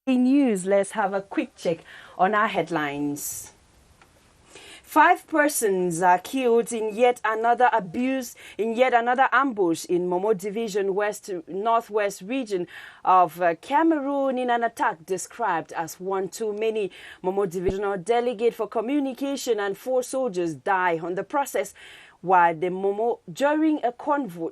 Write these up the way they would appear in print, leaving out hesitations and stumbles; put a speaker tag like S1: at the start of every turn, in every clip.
S1: News, let's have a quick check on our headlines. 5 persons are killed in yet another ambush in Momo Division Northwest region of Cameroon in an attack described as one too many. Momo Divisional Delegate for Communication and 4 soldiers die on the process while the Momo during a convoy.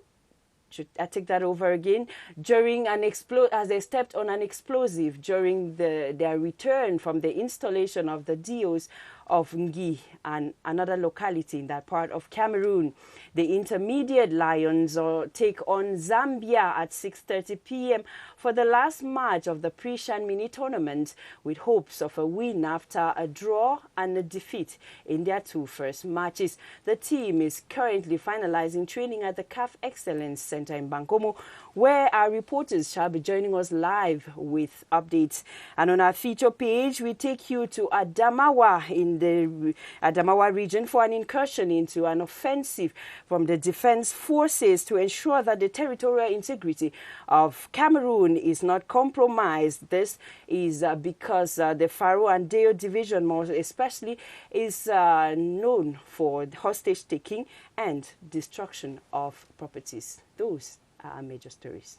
S1: I take that over again. As they stepped on an explosive during their return from the installation of the DOs of Ngi and another locality in that part of Cameroon. The Intermediate Lions take on Zambia at 6:30 p.m. for the last match of the Pre-Shan Mini Tournament, with hopes of a win after a draw and a defeat in their 2 first matches. The team is currently finalizing training at the CAF Excellence Center in Bankomo, where our reporters shall be joining us live with updates. And on our feature page, we take you to Adamawa in the Adamawa region for an incursion into an offensive from the defense forces to ensure that the territorial integrity of Cameroon is not compromised. This is because the Faro and Deo division, more especially, is known for hostage taking and destruction of properties. Those are our major stories.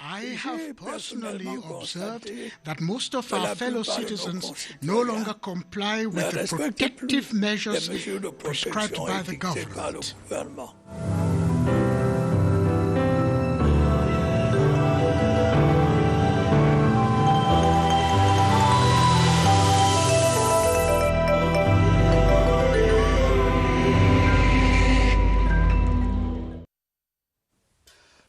S2: I have personally observed that most of our fellow citizens no longer comply with the protective measures prescribed by the government.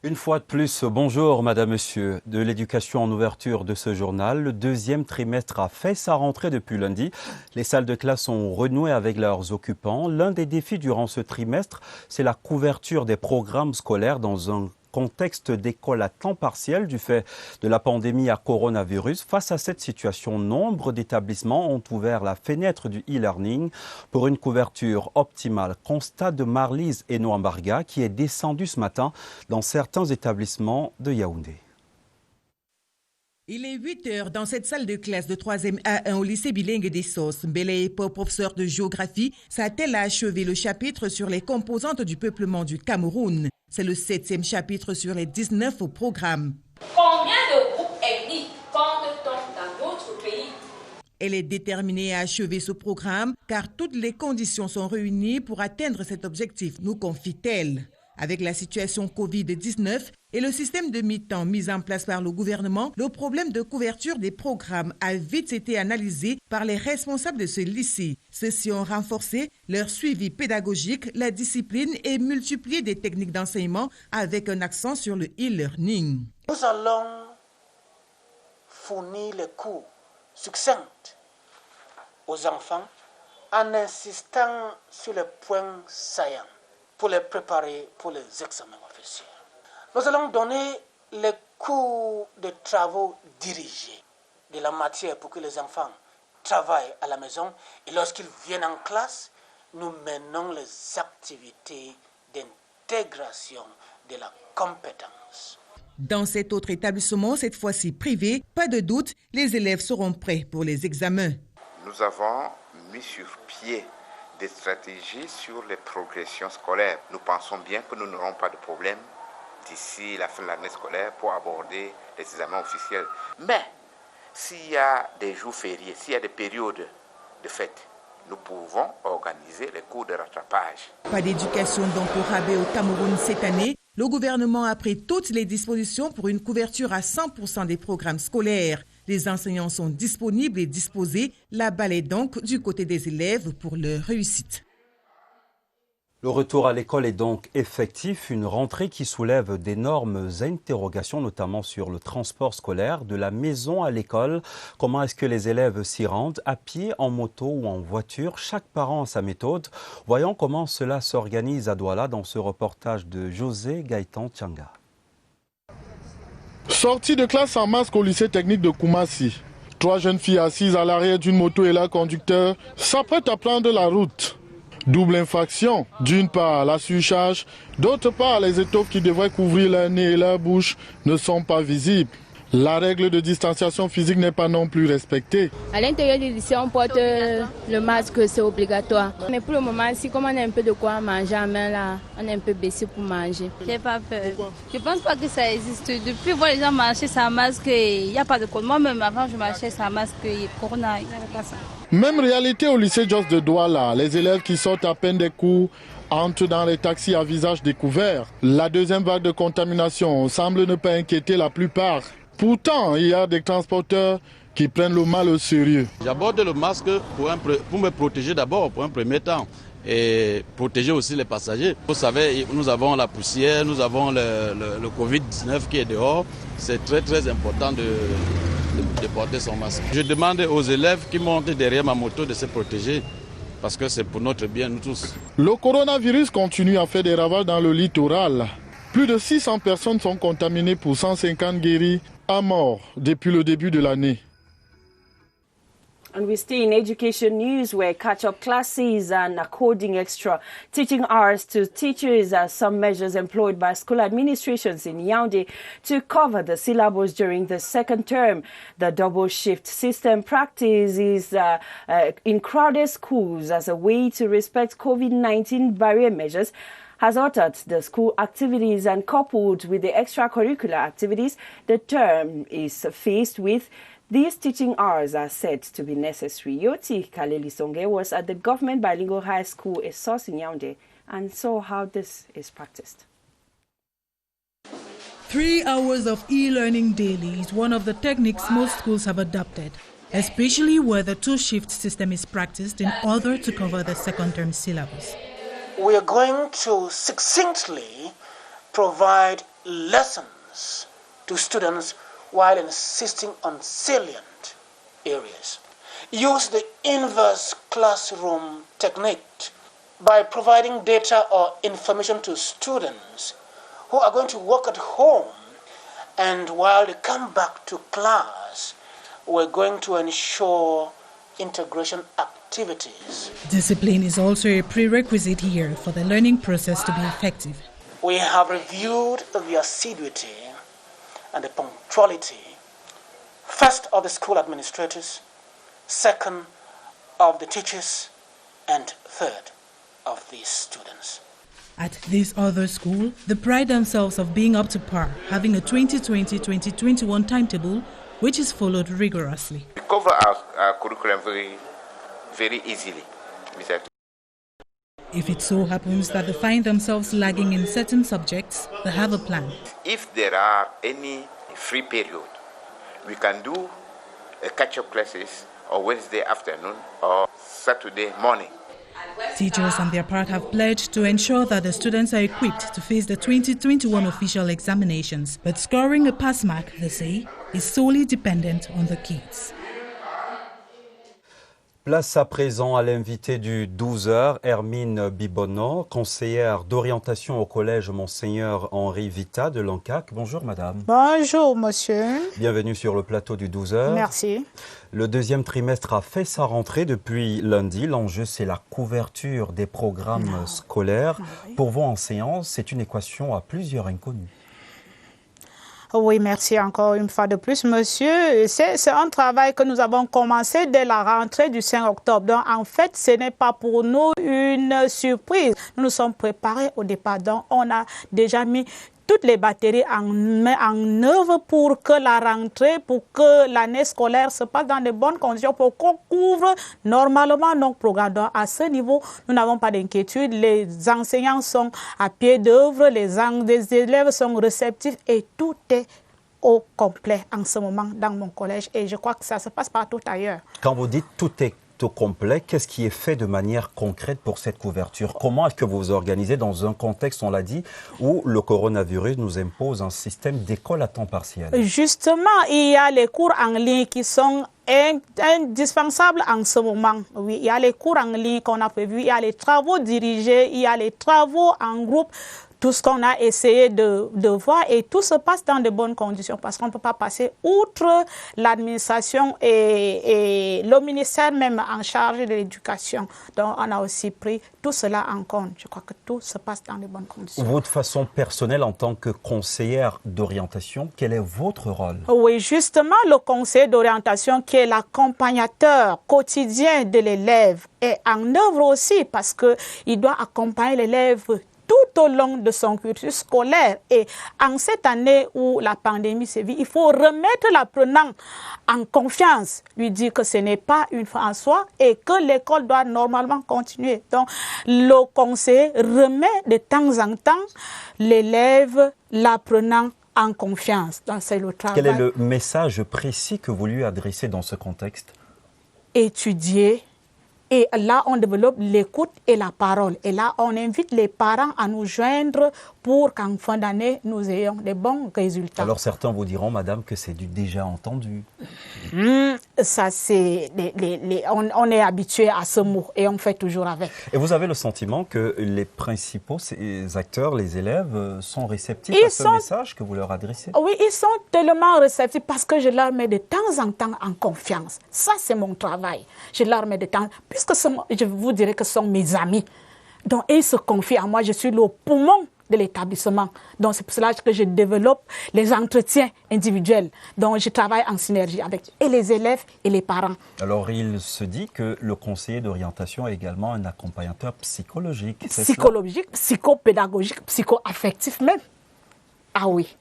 S3: Une fois de plus, bonjour Madame, Monsieur. De l'éducation en ouverture de ce journal, le 2e trimestre a fait sa rentrée depuis lundi. Les salles de classe ont renoué avec leurs occupants. L'un des défis durant ce trimestre, c'est la couverture des programmes scolaires dans un contexte d'école à temps partiel du fait de la pandémie à coronavirus. Face à cette situation, nombre d'établissements ont ouvert la fenêtre du e-learning pour une couverture optimale. Constat de Marlise Enoambarga qui est descendu ce matin dans certains établissements de Yaoundé.
S4: Il est 8 heures dans cette salle de classe de 3e A1 au lycée bilingue des Sauces. Mbele, professeur de géographie, s'attelle à achever le chapitre sur les composantes du peuplement du Cameroun. C'est le 7e chapitre sur les 19 au programme.
S5: Combien de groupes ethniques compte-t-on dans notre pays?
S4: Elle est déterminée à achever ce programme car toutes les conditions sont réunies pour atteindre cet objectif, nous confie-t-elle. Avec la situation Covid-19 et le système de mi-temps mis en place par le gouvernement, le problème de couverture des programmes a vite été analysé par les responsables de ce lycée. Ceux-ci ont renforcé leur suivi pédagogique, la discipline et multiplié des techniques d'enseignement avec un accent sur le e-learning.
S6: Nous allons fournir les cours succincts aux enfants en insistant sur les points saillants pour les préparer pour les examens officiels. Nous allons donner les cours de travaux dirigés de la matière pour que les enfants travaillent à la maison et lorsqu'ils viennent en classe, nous menons les activités d'intégration de la compétence.
S4: Dans cet autre établissement, cette fois-ci privé, pas de doute, les élèves seront prêts pour les examens.
S7: Nous avons mis sur pied des stratégies sur les progressions scolaires. Nous pensons bien que nous n'aurons pas de problème d'ici la fin de l'année scolaire pour aborder les examens officiels. Mais s'il y a des jours fériés, s'il y a des périodes de fête, nous pouvons organiser les cours de rattrapage.
S4: Pas d'éducation donc au rabais au Cameroun cette année. Le gouvernement a pris toutes les dispositions pour une couverture à 100% des programmes scolaires. Les enseignants sont disponibles et disposés. La balle est donc du côté des élèves pour leur réussite.
S3: Le retour à l'école est donc effectif, une rentrée qui soulève d'énormes interrogations, notamment sur le transport scolaire, de la maison à l'école. Comment est-ce que les élèves s'y rendent, à pied, en moto ou en voiture? Chaque parent a sa méthode. Voyons comment cela s'organise à Douala dans ce reportage de José Gaëtan Tianga.
S8: Sortie de classe en masque au lycée technique de Koumassi. 3 jeunes filles assises à l'arrière d'une moto et leur conducteur s'apprêtent à prendre la route. Double infraction, d'une part la surcharge, d'autre part les étoffes qui devraient couvrir leur nez et leur bouche ne sont pas visibles. La règle de distanciation physique n'est pas non plus respectée.
S9: À l'intérieur du lycée, on porte le masque, c'est obligatoire. Mais pour le moment, si comme on a un peu de quoi manger à main là, on est un peu baissé pour manger.
S10: J'ai pas peur. Je pense pas que ça existe. Depuis voir les gens marcher sans masque, il n'y a pas de code. Moi-même, avant, je marchais sans masque, corona, il n'y avait pas ça.
S8: Même réalité au lycée Jos de Douala. Les élèves qui sortent à peine des cours entrent dans les taxis à visage découvert. La deuxième vague de contamination semble ne pas inquiéter la plupart. Pourtant, il y a des transporteurs qui prennent le mal au sérieux.
S11: J'aborde le masque pour me protéger d'abord, pour un premier temps, et protéger aussi les passagers. Vous savez, nous avons la poussière, nous avons le Covid-19 qui est dehors. C'est très très important de porter son masque. Je demande aux élèves qui montent derrière ma moto de se protéger, parce que c'est pour notre bien, nous tous.
S8: Le coronavirus continue à faire des ravages dans le littoral. Plus de 600 personnes sont contaminées pour 150 guéris à mort depuis le début de l'année.
S1: And we stay in education news where catch-up classes and according extra teaching hours to teachers are some measures employed by school administrations in Yaoundé to cover the syllabus during the second term. The double shift system practice is in crowded schools as a way to respect COVID-19 barrier measures has altered the school activities, and coupled with the extracurricular activities the term is faced with, these teaching hours are said to be necessary. Yoti Kaleli Songe was at the Government Bilingual High School, a source in Yaoundé, and saw how this is practiced.
S12: 3 hours of e-learning daily is one of the techniques most schools have adopted, especially where the two-shift system is practiced in order to cover the second-term syllabus.
S6: We are going to succinctly provide lessons to students while insisting on salient areas. Use the inverse classroom technique by providing data or information to students who are going to work at home, and while they come back to class, we're going to ensure integration activities.
S12: Discipline is also a prerequisite here for the learning process to be effective.
S6: We have reviewed the assiduity and the punctuality, first of the school administrators, second of the teachers, and third of the students.
S12: At this other school, they pride themselves of being up to par, having a 2020-2021 timetable which is followed rigorously.
S7: We cover our curriculum very easily.
S12: If it so happens that they find themselves lagging in certain subjects, they have a plan.
S7: If there are any free period, we can do a catch-up classes on Wednesday afternoon or Saturday morning.
S12: Teachers on their part have pledged to ensure that the students are equipped to face the 2021 official examinations. But scoring a pass mark, they say, is solely dependent on the kids.
S3: Place à présent à l'invité du 12h, Hermine Bibonneau, conseillère d'orientation au collège Monseigneur Henri Vita de Lancac. Bonjour madame.
S13: Bonjour monsieur.
S3: Bienvenue sur le plateau du 12h.
S13: Merci.
S3: Le deuxième trimestre a fait sa rentrée depuis lundi. L'enjeu, c'est la couverture des programmes scolaires. Pour vos enseignants, c'est une équation à plusieurs inconnues.
S13: Oui, merci encore une fois de plus, monsieur. C'est un travail que nous avons commencé dès la rentrée du 5 octobre. Donc, en fait, ce n'est pas pour nous une surprise. Nous nous sommes préparés au départ. Donc, on a déjà mis toutes les batteries en œuvre pour que la rentrée, pour que l'année scolaire se passe dans de bonnes conditions, pour qu'on couvre normalement nos programmes. Donc, à ce niveau, nous n'avons pas d'inquiétude. Les enseignants sont à pied d'œuvre, les élèves sont réceptifs et tout est au complet en ce moment dans mon collège. Et je crois que ça se passe partout ailleurs.
S3: Quand vous dites tout est est au complet. Qu'est-ce qui est fait de manière concrète pour cette couverture? Comment est-ce que vous vous organisez dans un contexte, on l'a dit, où le coronavirus nous impose un système d'école à temps partiel?
S13: Justement, il y a les cours en ligne qui sont indispensables en ce moment. Oui, il y a les cours en ligne qu'on a prévus, il y a les travaux dirigés, il y a les travaux en groupe. Tout ce qu'on a essayé de voir et tout se passe dans de bonnes conditions parce qu'on ne peut pas passer outre l'administration et le ministère même en charge de l'éducation. Donc on a aussi pris tout cela en compte. Je crois que tout se passe dans de bonnes conditions.
S3: Votre façon personnelle en tant que conseillère d'orientation, quel est votre rôle?
S13: Oui, justement, le conseiller d'orientation qui est l'accompagnateur quotidien de l'élève est en œuvre aussi parce qu'il doit accompagner l'élève tout au long de son cursus scolaire. Et en cette année où la pandémie sévit, il faut remettre l'apprenant en confiance, lui dire que ce n'est pas une fin en soi et que l'école doit normalement continuer. Donc, le conseiller remet de temps en temps l'élève, l'apprenant en confiance. Donc, c'est le travail.
S3: Quel est le message précis que vous lui adressez dans ce contexte?
S13: Étudier. Et là, on développe l'écoute et la parole. Et là, on invite les parents à nous joindre pour qu'en fin d'année, nous ayons des bons résultats.
S3: Alors certains vous diront, madame, que c'est du déjà entendu.
S13: Ça, c'est... on est habitué à ce mot et on fait toujours avec.
S3: Et vous avez le sentiment que les principaux acteurs, les élèves, sont réceptifs à ce message que vous leur adressez?
S13: Oui, ils sont tellement réceptifs parce que je leur mets de temps en temps en confiance. Ça, c'est mon travail. Je leur mets de temps... Puisque je vous dirais que ce sont mes amis. Donc, ils se confient à moi. Je suis le poumon de l'établissement. Donc, c'est pour cela que je développe les entretiens individuels. Donc, je travaille en synergie avec et les élèves et les parents.
S3: Alors, il se dit que le conseiller d'orientation est également un accompagnateur psychologique.
S13: Psychologique, psychopédagogique, psycho-affectif même. Ah oui.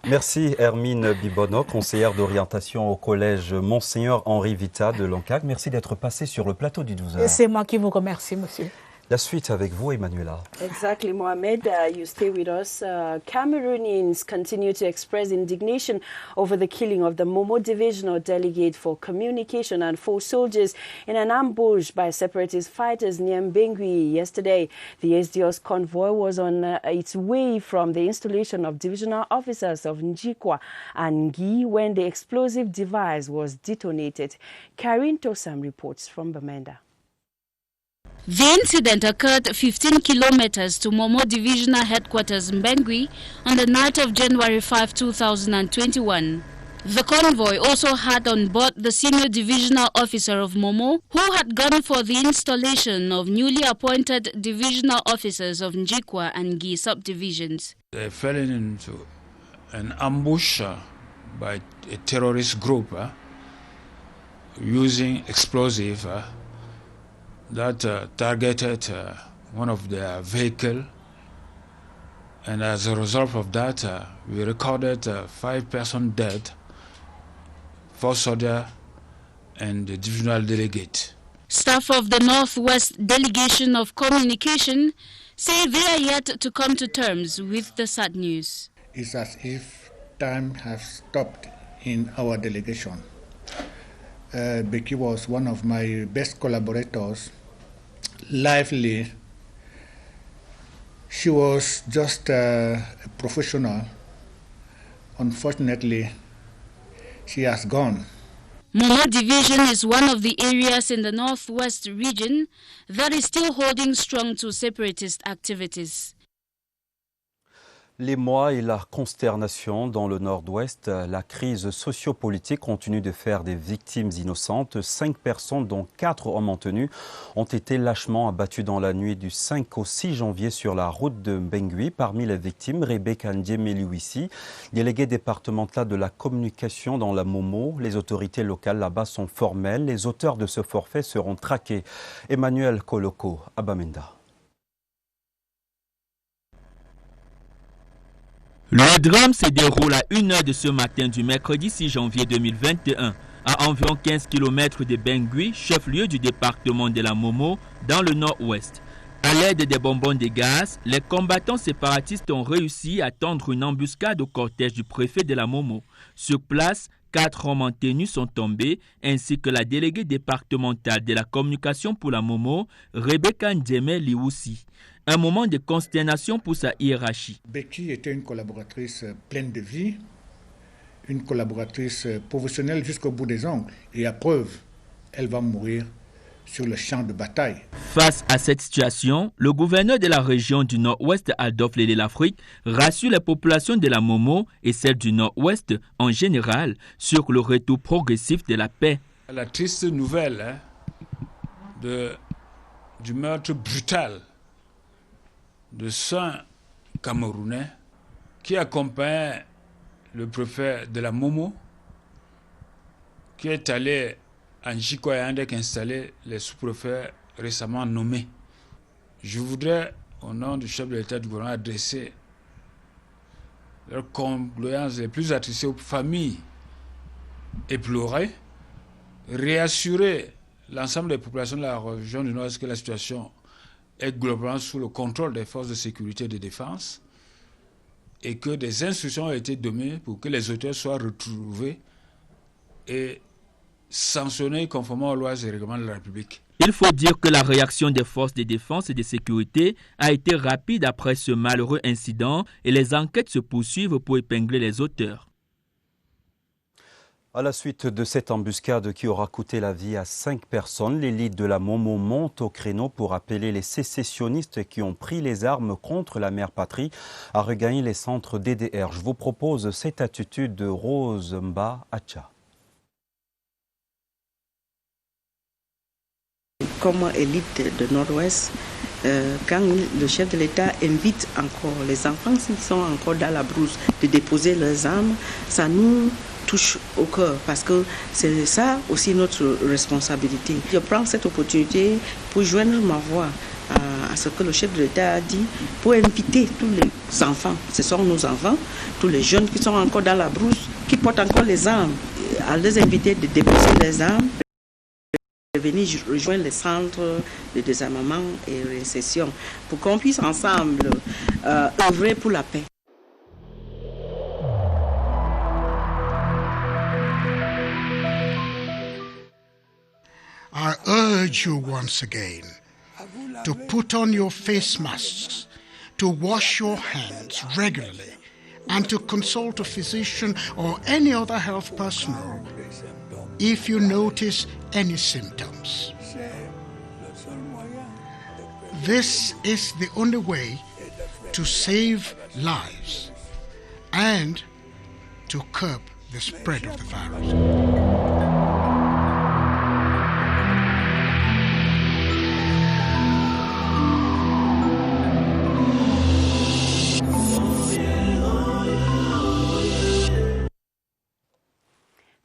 S3: Merci Hermine Bibono, conseillère d'orientation au collège Monseigneur Henri Vita de Loncac. Merci d'être passée sur le plateau du 12h.
S13: C'est moi qui vous remercie, monsieur.
S3: La suite avec vous, Emmanuela.
S1: Exactly, Mohamed. You stay with us. Cameroonians continue to express indignation over the killing of the Momo Divisional Delegate for Communication and 4 soldiers in an ambush by separatist fighters near Mbengui yesterday. The SDO's convoy was on its way from the installation of divisional officers of Njikwa and Ngi when the explosive device was detonated. Karin Tosam reports from Bamenda.
S14: The incident occurred 15 kilometers to Momo Divisional Headquarters Mbengui on the night of January 5, 2021. The convoy also had on board the senior divisional officer of Momo, who had gone for the installation of newly appointed divisional officers of Njikwa and Ngi subdivisions.
S15: They fell into an ambush by a terrorist group using explosive that targeted one of their vehicles, and as a result of that, we recorded 5 persons dead, 4 soldiers, and the divisional delegate.
S14: Staff of the Northwest Delegation of Communication say they are yet to come to terms with the sad news.
S16: It's as if time has stopped in our delegation. Becky was one of my best collaborators. Lively. She was just a professional. Unfortunately, she has gone.
S14: Momo Division is one of the areas in the Northwest region that is still holding strong to separatist activities.
S3: L'émoi et la consternation dans le Nord-Ouest, la crise sociopolitique continue de faire des victimes innocentes. 5 personnes, dont 4 hommes en tenue, ont été lâchement abattues dans la nuit du 5 au 6 janvier sur la route de Mbengui. Parmi les victimes, Rebecca Ndiemeliwisi, déléguée départementale de la communication dans la Momo. Les autorités locales là-bas sont formelles. Les auteurs de ce forfait seront traqués. Emmanuel Koloko, à Bamenda.
S17: Le drame se déroule à 1h de ce matin du mercredi 6 janvier 2021, à environ 15 km de Mbengui, chef-lieu du département de la Momo, dans le nord-ouest. À l'aide des bonbons de gaz, les combattants séparatistes ont réussi à tendre une embuscade au cortège du préfet de la Momo. Sur place, 4 hommes en tenue sont tombés, ainsi que la déléguée départementale de la communication pour la Momo, Rebecca Ndjeme Liwoussi. Un moment de consternation pour sa hiérarchie.
S16: Becky était une collaboratrice pleine de vie, une collaboratrice professionnelle jusqu'au bout des ongles. Et à preuve, elle va mourir sur le champ de bataille.
S17: Face à cette situation, le gouverneur de la région du Nord-Ouest, Adolphe Lélé Lafrique, rassure les populations de la Momo et celles du Nord-Ouest en général sur le retour progressif de la paix.
S15: La triste nouvelle du meurtre brutal de 100 Camerounais qui accompagnait le préfet de la Momo, qui est allé en Jikoyandek installer les sous-préfets récemment nommés. Je voudrais, au nom du chef de l'État du gouvernement, adresser leurs condoléances les plus attristées aux familles éplorées, réassurer l'ensemble des populations de la région du Nord-Est que la situation est globalement sous le contrôle des forces de sécurité et de défense et que des instructions ont été données pour que les auteurs soient retrouvés et sanctionnés conformément aux lois et règlements de la République.
S17: Il faut dire que la réaction des forces de défense et de sécurité a été rapide après ce malheureux incident et les enquêtes se poursuivent pour épingler les auteurs.
S3: À la suite de cette embuscade qui aura coûté la vie à 5 personnes, l'élite de la Momo monte au créneau pour appeler les sécessionnistes qui ont pris les armes contre la mère patrie à regagner les centres DDR. Je vous propose cette attitude de Rose Mba Acha.
S18: Comme élite de Nord-Ouest, quand le chef de l'État invite encore les enfants, s'ils sont encore dans la brousse, de déposer leurs armes, ça nous touche au cœur parce que c'est ça aussi notre responsabilité. Je prends cette opportunité pour joindre ma voix à ce que le chef de l'État a dit, pour inviter tous les enfants, ce sont nos enfants, tous les jeunes qui sont encore dans la brousse, qui portent encore les armes, à les inviter de déposer les armes, de venir rejoindre les centres de désarmement et réinsertion pour qu'on puisse ensemble œuvrer pour la paix.
S2: I urge you once again to put on your face masks, to wash your hands regularly, and to consult a physician or any other health personnel if you notice any symptoms. This is the only way to save lives and to curb the spread of the virus.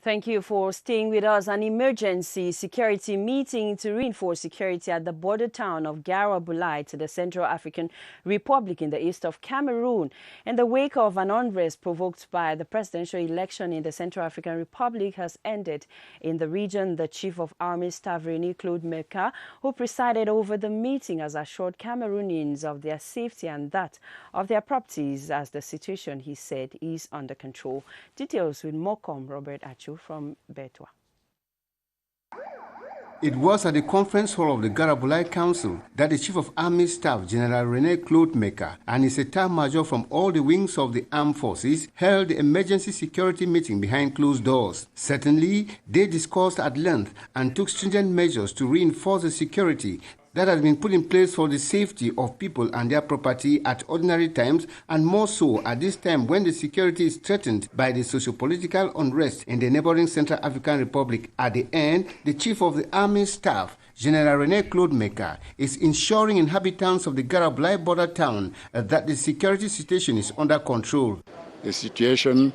S1: Thank you for staying with us. An emergency security meeting to reinforce security at the border town of Garabulai to the Central African Republic in the east of Cameroon. In the wake of an unrest provoked by the presidential election in the Central African Republic has ended in the region, the Chief of Army Staff, René Claude Meka, who presided over the meeting, has assured Cameroonians of their safety and that of their properties as the situation, he said, is under control. Details with Mokom Robert Achu from Betwa.
S19: It was at the conference hall of the Garabulai Council that the Chief of Army Staff, General René Claude Meka, and his Staff Major from all the wings of the armed forces held the emergency security meeting behind closed doors. Certainly, they discussed at length and took stringent measures to reinforce the security that has been put in place for the safety of people and their property at ordinary times, and more so at this time when the security is threatened by the socio-political unrest in the neighboring Central African Republic. At the end, the Chief of the Army Staff, General René Claude Meka, is ensuring inhabitants of the Garabulai border town that the security situation is under control.
S20: The situation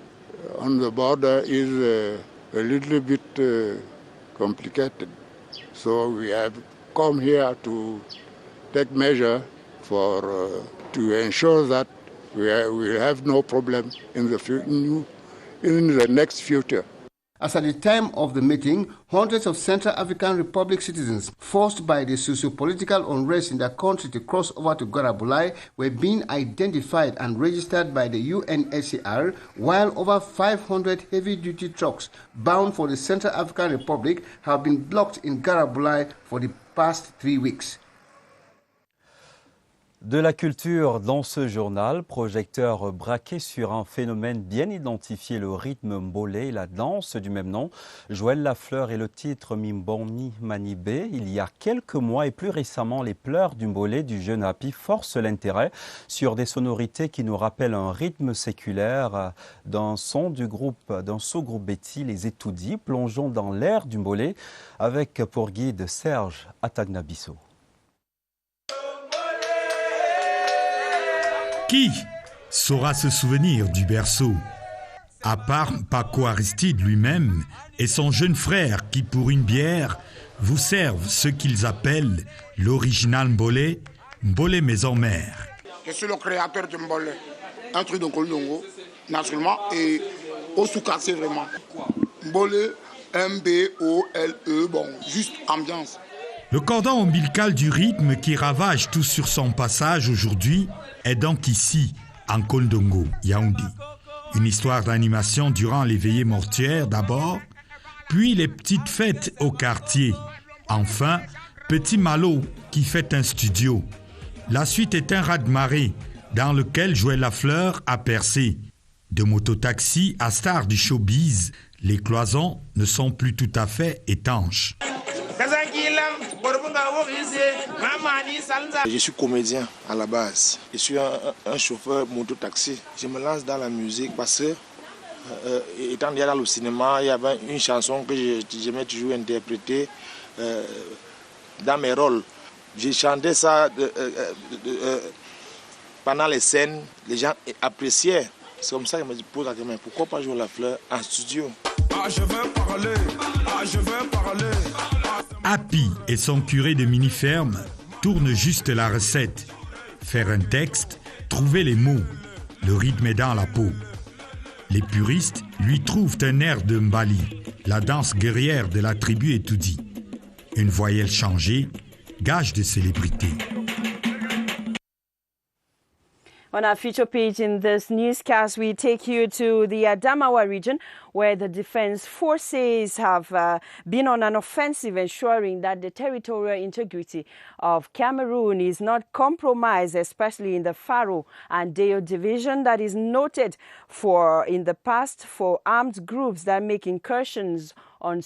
S20: on the border is a little bit complicated, so we have come here to take measure for to ensure that we have no problem in the next future.
S19: As at the time of the meeting, hundreds of Central African Republic citizens forced by the socio-political unrest in their country to cross over to Garabulai were being identified and registered by the UNHCR, while over 500 heavy-duty trucks bound for the Central African Republic have been blocked in Garabulai for the past 3 weeks.
S3: De la culture dans ce journal, projecteur braqué sur un phénomène bien identifié, le rythme mbolé et la danse du même nom. Joël Lafleur et le titre Mimboni Manibé. Il y a quelques mois et plus récemment, les pleurs du mbolé du jeune Happy forcent l'intérêt sur des sonorités qui nous rappellent un rythme séculaire. Dans son sous-groupe Betty, les étoudis, plongeons dans l'ère du mbolé avec pour guide Serge Atagnabisso.
S21: Qui saura se souvenir du berceau? À part Paco Aristide lui-même et son jeune frère qui, pour une bière, vous servent ce qu'ils appellent l'original mbolé, mbolé maison mère.
S22: Je suis le créateur du mbolé, un truc de Kolongo, naturellement, et au sous-cassé vraiment. Mbolé, M-B-O-L-E, bon, juste ambiance.
S21: Le cordon ombilical du rythme qui ravage tout sur son passage aujourd'hui est donc ici, en Kondongo, Yaoundé. Une histoire d'animation durant les veillées mortuaires d'abord, puis les petites fêtes au quartier. Enfin, Petit Malo qui fait un studio. La suite est un raz-de-marée dans lequel Joël Lafleur a percé. De mototaxi à star du showbiz, les cloisons ne sont plus tout à fait étanches.
S23: Je suis comédien à la base. Je suis un chauffeur moto-taxi. Je me lance dans la musique parce que, étant déjà dans le cinéma, il y avait une chanson que j'aimais toujours interpréter dans mes rôles. J'ai chanté ça pendant les scènes. Les gens appréciaient. C'est comme ça que je me pose la question, pourquoi pas jouer Lafleur en studio?
S21: Je veux parler, je veux parler. Happy et son curé de mini-ferme tournent juste la recette. Faire un texte, trouver les mots, le rythme est dans la peau. Les puristes lui trouvent un air de Mbali, la danse guerrière de la tribu Etoudi. Une voyelle changée, gage de célébrité.
S1: On our feature page in this newscast, we take you to the Adamawa region, where the defense forces have been on an offensive ensuring that the territorial integrity of Cameroon is not compromised, especially in the Faro and Deo division that is noted in the past for armed groups that make incursions in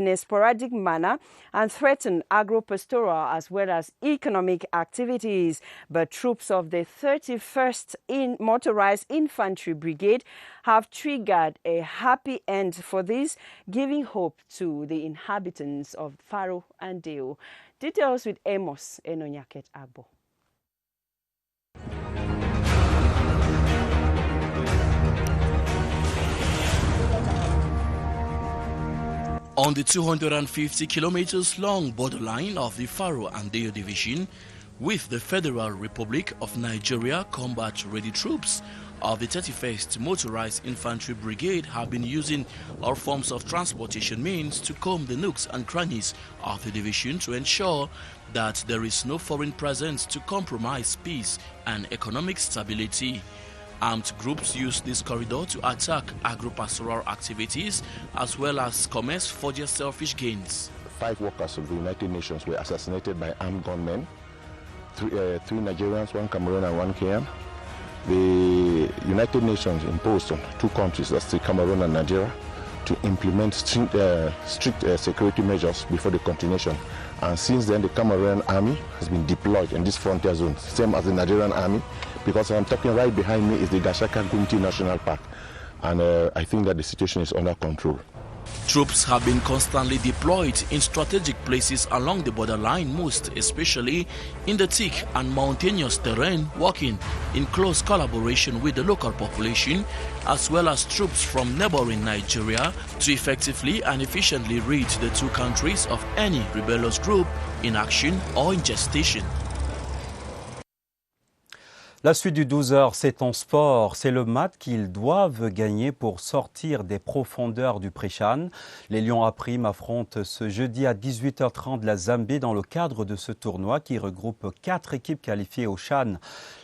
S1: a sporadic manner and threaten agro-pastoral as well as economic activities. But troops of the 31st Motorized Infantry Brigade have triggered a happy end for this, giving hope to the inhabitants of Faro and Deo. Details with Amos Enonyaket Agbo.
S24: On the 250 kilometers long borderline of the Faro and Deo division, with the Federal Republic of Nigeria combat-ready troops of the 31st Motorized Infantry Brigade have been using all forms of transportation means to comb the nooks and crannies of the division to ensure that there is no foreign presence to compromise peace and economic stability. Armed groups use this corridor to attack agro-pastoral activities as well as commerce for their selfish gains.
S25: 5 workers of the United Nations were assassinated by armed gunmen. 3 Nigerians, 1 Cameroonian and 1 Kenyan. The United Nations imposed on 2 countries, that's the Cameroon and Nigeria, to implement strict security measures before the continuation. And since then, the Cameroonian army has been deployed in this frontier zone, same as the Nigerian army, because I'm talking right behind me is the Gashaka Gunti National Park. And I think that the situation is under control.
S24: Troops have been constantly deployed in strategic places along the borderline, most especially in the thick and mountainous terrain, working in close collaboration with the local population, as well as troops from neighboring Nigeria, to effectively and efficiently rid the 2 countries of any rebellious group in action or in gestation.
S3: La suite du 12h, c'est en sport. C'est le match qu'ils doivent gagner pour sortir des profondeurs du Pré-CHAN. Les Lions A' affrontent ce jeudi à 18h30 la Zambie dans le cadre de ce tournoi qui regroupe 4 équipes qualifiées au CHAN.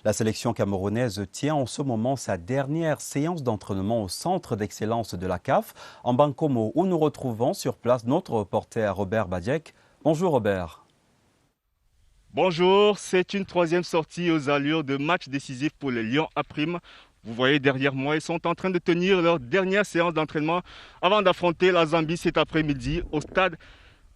S3: La sélection camerounaise tient en ce moment sa dernière séance d'entraînement au centre d'excellence de la CAF, en Bankomo, où nous retrouvons sur place notre reporter Robert Badjek. Bonjour Robert.
S4: Bonjour, c'est une troisième sortie aux allures de match décisif pour les Lions A'. Vous voyez derrière moi, ils sont en train de tenir leur dernière séance d'entraînement avant d'affronter la Zambie cet après-midi au stade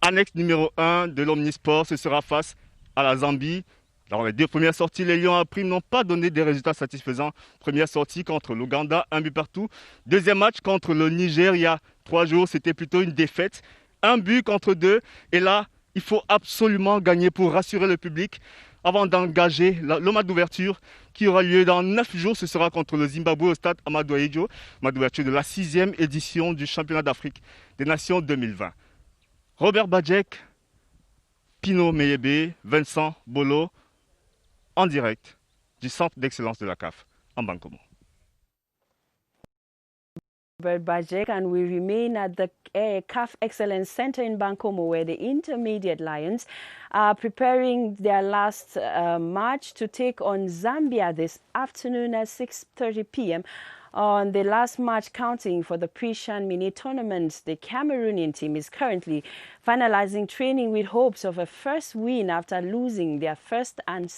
S4: annexe numéro 1 de l'Omnisport. Ce sera face à la Zambie. Dans les deux premières sorties, les Lions A' n'ont pas donné des résultats satisfaisants. Première sortie contre l'Ouganda, 1 but partout. Deuxième match contre le Niger, il y a 3 jours, c'était plutôt une défaite. 1 but contre 2. Et là, il faut absolument gagner pour rassurer le public avant d'engager le match d'ouverture qui aura lieu dans 9 jours. Ce sera contre le Zimbabwe au stade Amadou Ahidjo, match d'ouverture de la 6e édition du championnat d'Afrique des Nations 2020. Robert Badjek, Pino Meyebe, Vincent Bolo, en direct du centre d'excellence de la CAF en Bankomo.
S1: Bajek, and we remain at the CAF Excellence Center in Bankomo, where the Intermediate Lions are preparing their last match to take on Zambia this afternoon at 6:30 p.m. On the last match counting for the Pre-CHAN mini tournament, the Cameroonian team is currently finalizing training with hopes of a first win after losing their first and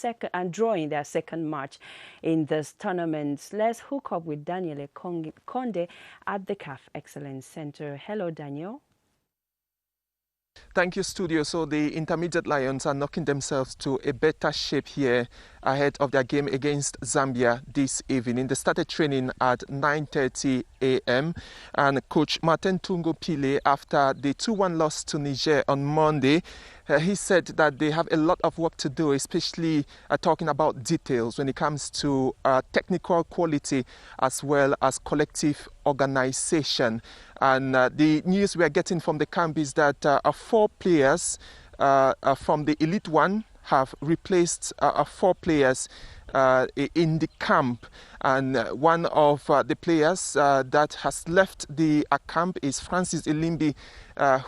S1: drawing their second match in this tournament. Let's hook up with Daniel Conde at the CAF Excellence Center. Hello, Daniel.
S5: Thank you, Studio. So the Intermediate Lions are knocking themselves to a better shape here ahead of their game against Zambia this evening. They started training at 9:30 a.m. and Coach Martin Tungo Pile, after the 2-1 loss to Niger on Monday, he said that they have a lot of work to do, especially talking about details when it comes to technical quality as well as collective organization. And the news we are getting from the camp is that 4 players from the Elite One have replaced 4 players in the camp. And one of the players that has left the camp is Francis Elimbi,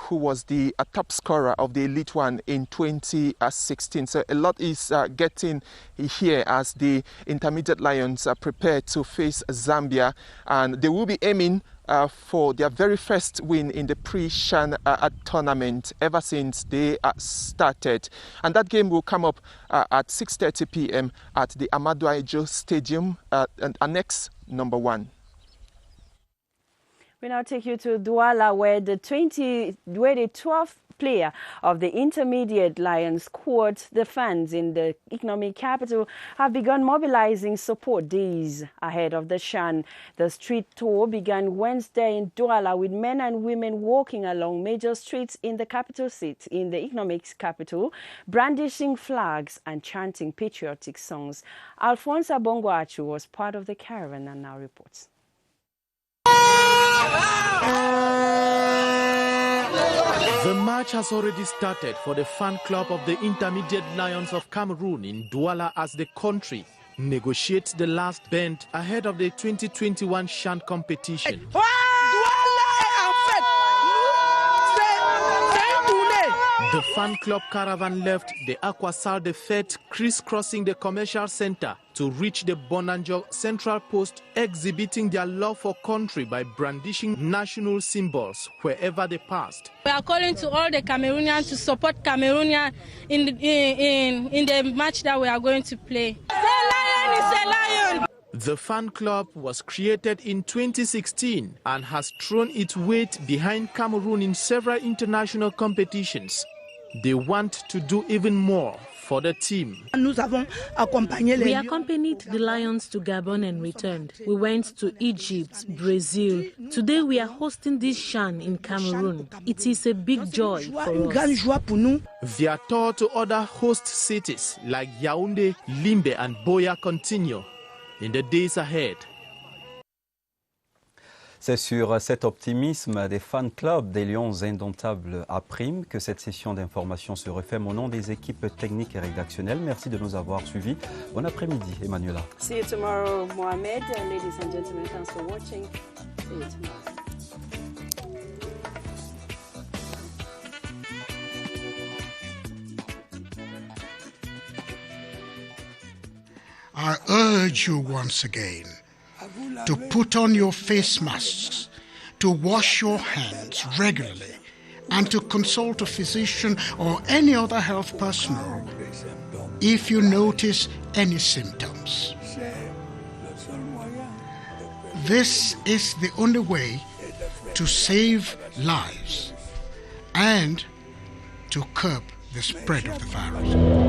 S5: who was the top scorer of the Elite One in 2016. So a lot is getting here as the Intermediate Lions are prepared to face Zambia, and they will be aiming for their very first win in the Pre-CHAN tournament ever since they started. And that game will come up at 6:30 p.m. at the Amadou Ahidjo Stadium, Annex number 1.
S1: We now take you to Douala, where the 12th player of the Intermediate Lions squad, the fans in the economic capital, have begun mobilizing support days ahead of the CHAN. The street tour began Wednesday in Douala with men and women walking along major streets in the capital city, in the economic capital, brandishing flags and chanting patriotic songs. Alphonse Abongo Achu was part of the caravan and now reports.
S9: The march has already started for the fan club of the Intermediate Lions of Cameroon in Douala as the country negotiates the last bend ahead of the 2021 CHAN competition. The fan club caravan left the Aquasal de Fête, crisscrossing the commercial center to reach the Bonanjo Central Post, exhibiting their love for country by brandishing national symbols wherever they passed.
S10: We are calling to all the Cameroonians to support Cameroonians in the match that we are going to play. The lion is a lion!
S9: The fan club was created in 2016 and has thrown its weight behind Cameroon in several international competitions. They want to do even more for the team.
S11: We accompanied the Lions to Gabon and returned. We went to Egypt, Brazil. Today we are hosting this CHAN in Cameroon. It is a big joy for us.
S9: Their tour to other host cities like Yaoundé, Limbe and Boya continue in the days ahead.
S3: C'est sur cet optimisme des fan clubs des Lions indomptables à Prime que cette session d'information se refait au nom des équipes techniques et rédactionnelles. Merci de nous avoir suivis. Bon après-midi, Emmanuela.
S1: See you tomorrow, Mohamed. Ladies and gentlemen, thanks for watching. See you tomorrow.
S2: I urge you once again to put on your face masks, to wash your hands regularly, and to consult a physician or any other health personnel if you notice any symptoms. This is the only way to save lives and to curb the spread of the virus.